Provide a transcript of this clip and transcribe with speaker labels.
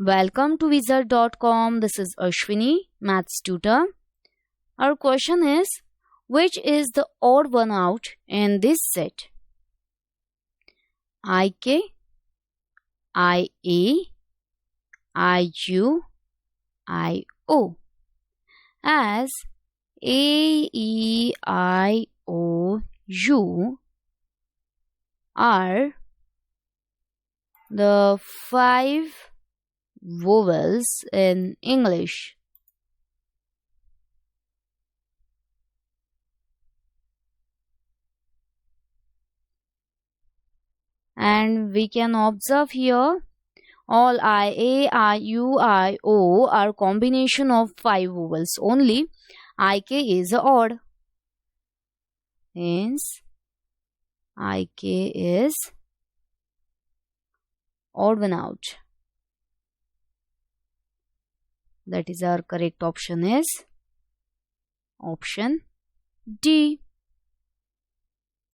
Speaker 1: Welcome to Wizard.com. This is Ashwini, Maths tutor. Our question is, which is the odd one out in this set? IK, IA, IU, IO. As A, E, I, O, U are the 5 vowels in English. And we can observe here all I, A, I, U, I, O are combination of 5 vowels. Only IK is odd. Hence, IK is odd one out. That is our correct option is option D.